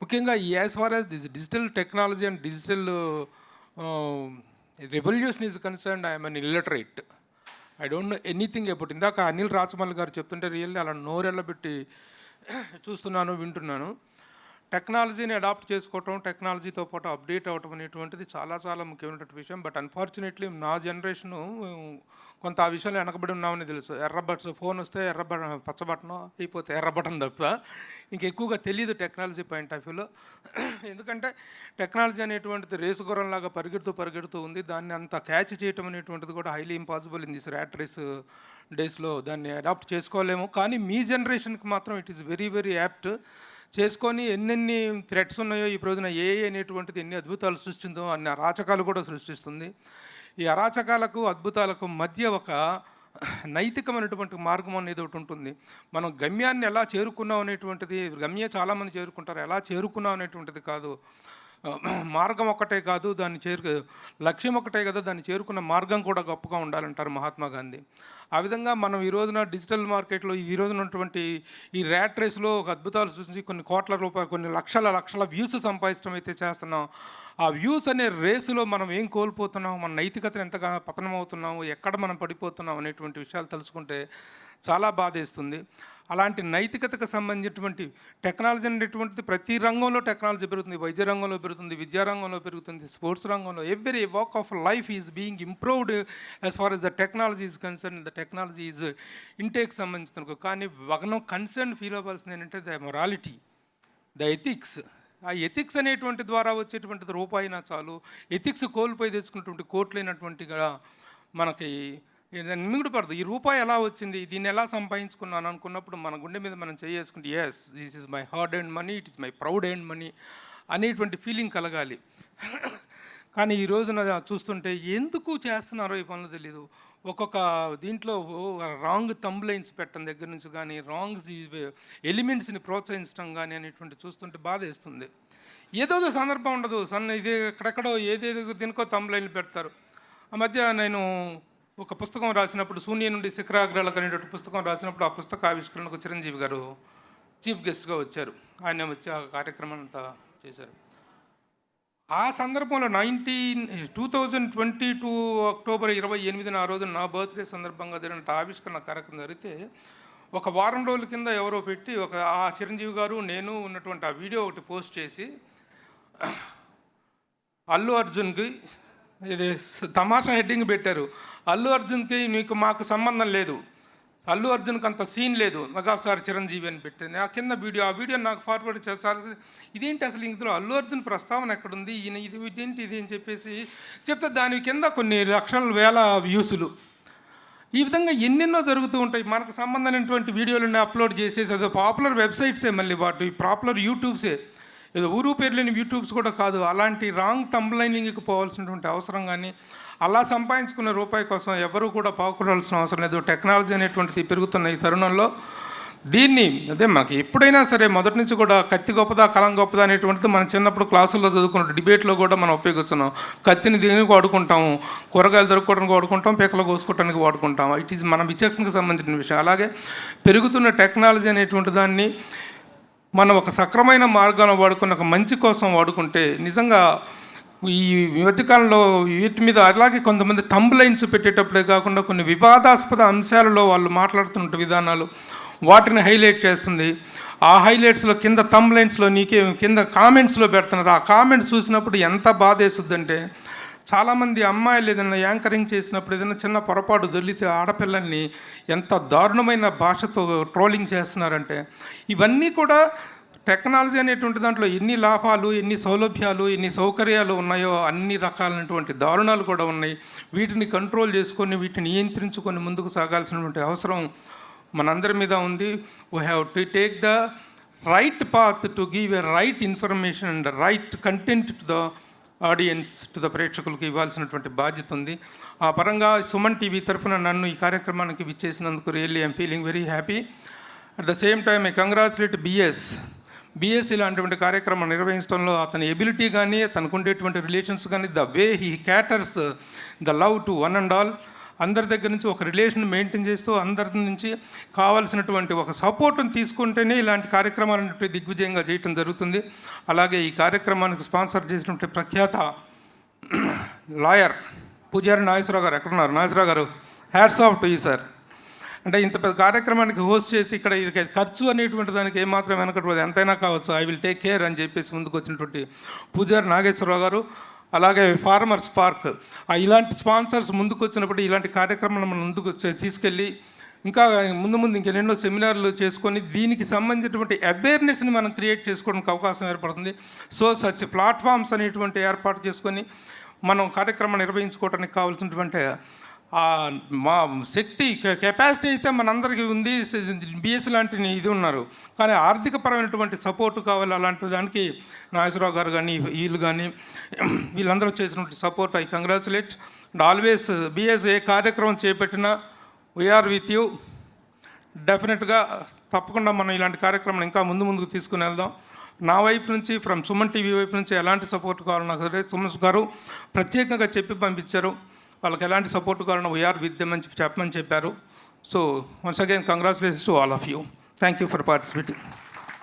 ముఖ్యంగా as far as this digital technology and digital revolution is concerned I'm an illiterate. I don't know anything about. ఇందాక అనిల్ రాచమల్ గారు చెప్తుంటే really అలా నోరెళ్ళబెట్టి చూస్తున్నాను, వింటున్నాను. టెక్నాలజీని అడాప్ట్ చేసుకోవటం, టెక్నాలజీతో పాటు అప్డేట్ అవ్వటం అనేటువంటిది చాలా చాలా ముఖ్యమైనటువంటి విషయం. బట్ అన్ఫార్చునేట్లీ నా జనరేషను కొంత ఆ విషయంలో వెనకబడి ఉన్నామని తెలుసు. ఫోన్ వస్తే పచ్చ బటన్ అయిపోతే ఎర్ర బటన్ తప్ప ఇంకెక్కువగా తెలియదు టెక్నాలజీ పాయింట్ ఆఫ్ వ్యూలో. ఎందుకంటే టెక్నాలజీ అనేటువంటిది రేసు గుర్రంలాగా పరిగెడుతూ ఉంది. దాన్ని అంత క్యాచ్ చేయటం అనేటువంటిది కూడా highly impossible in this rat race డేస్లో. దాన్ని అడాప్ట్ చేసుకోలేము. కానీ మీ జనరేషన్కి మాత్రం it is very very apt చేసుకొని ఎన్నెన్ని థ్రెట్స్ ఉన్నాయో ఈ రోజున ఏఐ అనేటువంటిది ఎన్ని అద్భుతాలు సృష్టిందో అన్ని అరాచకాలు కూడా సృష్టిస్తుంది. ఈ అరాచకాలకు అద్భుతాలకు మధ్య ఒక నైతికమైనటువంటి మార్గం అనేది ఒకటి ఉంటుంది. మనం గమ్యాన్ని ఎలా చేరుకున్నాం అనేటువంటిది, గమ్యం చాలామంది చేరుకుంటారు, ఎలా చేరుకున్నాం అనేటువంటిది కాదు. మార్గం ఒక్కటే కాదు, లక్ష్యం ఒకటే కదా, దాన్ని చేరుకున్న మార్గం కూడా గొప్పగా ఉండాలంటారు మహాత్మా గాంధీ. ఆ విధంగా మనం ఈ రోజున డిజిటల్ మార్కెట్లో ఈ రోజున ఉన్నటువంటి ఈ ర్యాట్ రేస్లో ఒక అద్భుతాలు సృష్టించి కొన్ని కోట్ల రూపాయలు, కొన్ని లక్షల వ్యూస్ సంపాదించడం అయితే చేస్తున్నాం. ఆ వ్యూస్ అనే రేసులో మనం ఏం కోల్పోతున్నాం, మన నైతికతను ఎంతగా పతనమవుతున్నాము, ఎక్కడ మనం పడిపోతున్నాం అనేటువంటి విషయాలు తెలుసుకుంటే చాలా బాధేస్తుంది. అలాంటి నైతికతకు సంబంధించినటువంటి టెక్నాలజీ అనేటువంటిది ప్రతి రంగంలో టెక్నాలజీ పెరుగుతుంది. వైద్య రంగంలో పెరుగుతుంది, విద్యా రంగంలో పెరుగుతుంది, స్పోర్ట్స్ రంగంలో. Every walk of life is being improved as far as the technology is concern. The technology is intake సంబంధించిన. కానీ మనం కన్సర్న్ ఫీల్ అవ్వాల్సింది ఏంటంటే ద మొరాలిటీ, ద ఎథిక్స్. ఆ ఎథిక్స్ అనేటువంటి ద్వారా వచ్చేటువంటిది రూపాయినా చాలు. ఎథిక్స్ కోల్పోయి తెచ్చుకున్నటువంటి కోట్లైనటువంటిగా మనకి మింగుడు పడదు. ఈ రూపాయి ఎలా వచ్చింది, దీన్ని ఎలా సంపాదించుకున్నాను అనుకున్నప్పుడు మన గుండె మీద మనం చేసుకుంటే as this is my hard earned money, it is my proud earned money అనేటువంటి ఫీలింగ్ కలగాలి. కానీ ఈ రోజున చూస్తుంటే ఎందుకు చేస్తున్నారో ఈ పనులు తెలీదు. ఒక్కొక్క దీంట్లో రాంగ్ థంబ్లైన్స్ పెట్టడం దగ్గర నుంచి కానీ, రాంగ్ ఎలిమెంట్స్ని ప్రోత్సహించడం కానీ అనేటువంటి చూస్తుంటే బాధ వేస్తుంది. ఏదో సందర్భం ఉండదు, ఇది ఎక్కడెక్కడో ఏదేదో దీనికో థంబ్లైన్లు పెడతారు. ఆ మధ్య నేను ఒక పుస్తకం రాసినప్పుడు, శూన్య నుండి శిఖరాగ్రాలకు అనేటువంటి పుస్తకం రాసినప్పుడు ఆ పుస్తక ఆవిష్కరణకు చిరంజీవి గారు చీఫ్ గెస్ట్గా వచ్చారు. ఆయన వచ్చి ఆ కార్యక్రమం అంతా చేశారు. ఆ సందర్భంలో 2022 అక్టోబర్ 28న ఆ రోజున నా బర్త్డే సందర్భంగా జరిగిన ఆవిష్కరణ కార్యక్రమం జరిగితే ఒక వారం రోజుల కింద ఎవరో పెట్టి ఆ చిరంజీవి గారు నేను ఉన్నటువంటి ఆ వీడియో ఒకటి పోస్ట్ చేసి అల్లు అర్జున్కి ఇది తమాషా హెడ్డింగ్ పెట్టారు. అల్లు అర్జున్కి మాకు సంబంధం లేదు, అల్లు అర్జున్కి అంత సీన్ లేదు, మెగాస్టార్ చిరంజీవి అని పెట్టాను. ఆ కింద ఆ వీడియో నాకు ఫార్వర్డ్ చేస్తారు. ఇదేంటి అసలు ఇందులో అల్లు అర్జున్ ప్రస్తావన ఎక్కడుంది, ఇదేంటి ఇది అని చెప్పేసి చెప్తే దాని కింద కొన్ని లక్షల వేల వ్యూసులు. ఈ విధంగా ఎన్నెన్నో జరుగుతూ ఉంటాయి. మనకు సంబంధమైనటువంటి వీడియోలన్నీ అప్లోడ్ చేసేసి అదో పాపులర్ వెబ్సైట్సే, మళ్ళీ వాటి పాపులర్ యూట్యూబ్సే, ఏదో ఊరు పేరు లేని యూట్యూబ్స్ కూడా కాదు. అలాంటి రాంగ్ థంబ్లైనింగ్కి పోవాల్సినటువంటి అవసరం కానీ, అలా సంపాదించుకున్న రూపాయి కోసం ఎవరు కూడా పాకులాల్సిన అవసరం లేదు. టెక్నాలజీ అనేటువంటిది పెరుగుతున్న ఈ తరుణంలో దీన్ని మనకి ఎప్పుడైనా సరే మొదటి నుంచి కూడా కత్తి గొప్పదా కలం గొప్పదా అనేటువంటిది మనం చిన్నప్పుడు క్లాసుల్లో చదువుకున్న డిబేట్లో కూడా మనం ఉపయోగిస్తున్నాం. కత్తిని దీనికి వాడుకుంటాము, కూరగాయలు దొరుకుకోవడానికి వాడుకుంటాం, పీకలు కోసుకోవడానికి వాడుకుంటాం. ఇట్ ఈజ్ మన విచక్షణకు సంబంధించిన విషయం. అలాగే పెరుగుతున్న టెక్నాలజీ అనేటువంటి దాన్ని మనం ఒక సక్రమైన మార్గాన్ని వాడుకుని ఒక మంచి కోసం వాడుకుంటే నిజంగా ఈ మధ్యకాలంలో వీటి మీద అలాగే కొంతమంది థంబ్లైన్స్ పెట్టేటప్పుడే కాకుండా కొన్ని వివాదాస్పద అంశాలలో వాళ్ళు మాట్లాడుతున్న విధానాలు వాటిని హైలైట్ చేస్తుంది. ఆ హైలైట్స్లో కింద థంబ్లైన్స్లో కింద కామెంట్స్లో పెడుతున్నారు. ఆ కామెంట్స్ చూసినప్పుడు ఎంత బాధ వేస్తుందంటే, చాలామంది అమ్మాయిలు ఏదైనా యాంకరింగ్ చేసినప్పుడు ఏదైనా చిన్న పొరపాటు దొల్లితే ఆడపిల్లల్ని ఎంత దారుణమైన భాషతో ట్రోలింగ్ చేస్తున్నారంటే, ఇవన్నీ కూడా టెక్నాలజీ అనేటువంటి దాంట్లో ఎన్ని లాభాలు, ఎన్ని సౌలభ్యాలు, ఎన్ని సౌకర్యాలు ఉన్నాయో అన్ని రకాలైనటువంటి దారుణాలు కూడా ఉన్నాయి. వీటిని కంట్రోల్ చేసుకొని, వీటిని నియంత్రించుకొని ముందుకు సాగాల్సినటువంటి అవసరం మనందరి మీద ఉంది. We have to take the right path to give a right information and right content to the audience, to the ప్రేక్షకులకు ఇవ్వాల్సినటువంటి బాధ్యత ఉంది. ఆ పరంగా సుమన్ టీవీ తరఫున నన్ను ఈ కార్యక్రమానికి విచ్చేసినందుకు really I'm feeling very happy. At the same time I congratulate BS ఇలాంటి కార్యక్రమం నిర్వహించడంలో అతని ఎబిలిటీ కానీ, తనకు ఉండేటువంటి రిలేషన్స్ కానీ, the way he caters the love to one and all, అందరి దగ్గర నుంచి ఒక రిలేషన్ మెయింటైన్ చేస్తూ అందరి నుంచి కావాల్సినటువంటి ఒక సపోర్ట్ని తీసుకుంటేనే ఇలాంటి కార్యక్రమాలను దిగ్విజయంగా చేయటం జరుగుతుంది. అలాగే ఈ కార్యక్రమానికి స్పాన్సర్ చేసినటువంటి ప్రఖ్యాత లాయర్ పూజారి నాగేశ్వరరావు గారు ఎక్కడున్నారు? నాగేశ్వరరావు గారు, hats off to you sir. అంటే ఇంత పెద్ద కార్యక్రమానికి హోస్ట్ చేసి ఇక్కడ ఇది ఖర్చు అనేటువంటి దానికి ఏమాత్రం వెనకట్లేదు, ఎంతైనా కావచ్చు, ఐ విల్ టేక్ కేర్ అని చెప్పేసి ముందుకు వచ్చినటువంటి పూజారి నాగేశ్వరరావు గారు, అలాగే ఫార్మర్స్ పార్క్, ఇలాంటి స్పాన్సర్స్ ముందుకు వచ్చినప్పుడు ఇలాంటి కార్యక్రమాలను మనం ముందుకు తీసుకెళ్ళి ఇంకా ముందు ఇంకెన్నెన్నో సెమినార్లు చేసుకొని దీనికి సంబంధించినటువంటి అవేర్నెస్ని మనం క్రియేట్ చేసుకోవడానికి అవకాశం ఏర్పడుతుంది. సో సచ్ ప్లాట్ఫామ్స్ అనేటువంటి ఏర్పాటు చేసుకొని మనం కార్యక్రమాన్ని నిర్వహించుకోవడానికి కావాల్సినటువంటి మా శక్తి కెపాసిటీ అయితే మనందరికీ ఉంది. బిఎస్సి లాంటి ఇది ఉన్నారు, కానీ ఆర్థికపరమైనటువంటి సపోర్టు కావాలి. అలాంటి దానికి నాగేశ్వరరావు గారు కానీ వీళ్ళు కానీ వీళ్ళందరూ చేసినటువంటి support I congratulate and always. BS ఏ కార్యక్రమం చేపట్టినా వీఆర్ విత్ యూ. డెఫినెట్గా తప్పకుండా మనం ఇలాంటి కార్యక్రమం ఇంకా ముందుకు తీసుకుని వెళ్దాం. నా వైపు నుంచి ఫ్రమ్ సుమన్ టీవీ వైపు నుంచి ఎలాంటి సపోర్ట్ కావాలన్నా సరే సుమన్ గారు ప్రత్యేకంగా చెప్పి పంపించారు. వాళ్ళకి ఎలాంటి సపోర్ట్ కావాలన్నా వీఆర్ విత్ దెమ్ అని చెప్పమని చెప్పారు. So once again congratulations to all of you. Thank you for participating.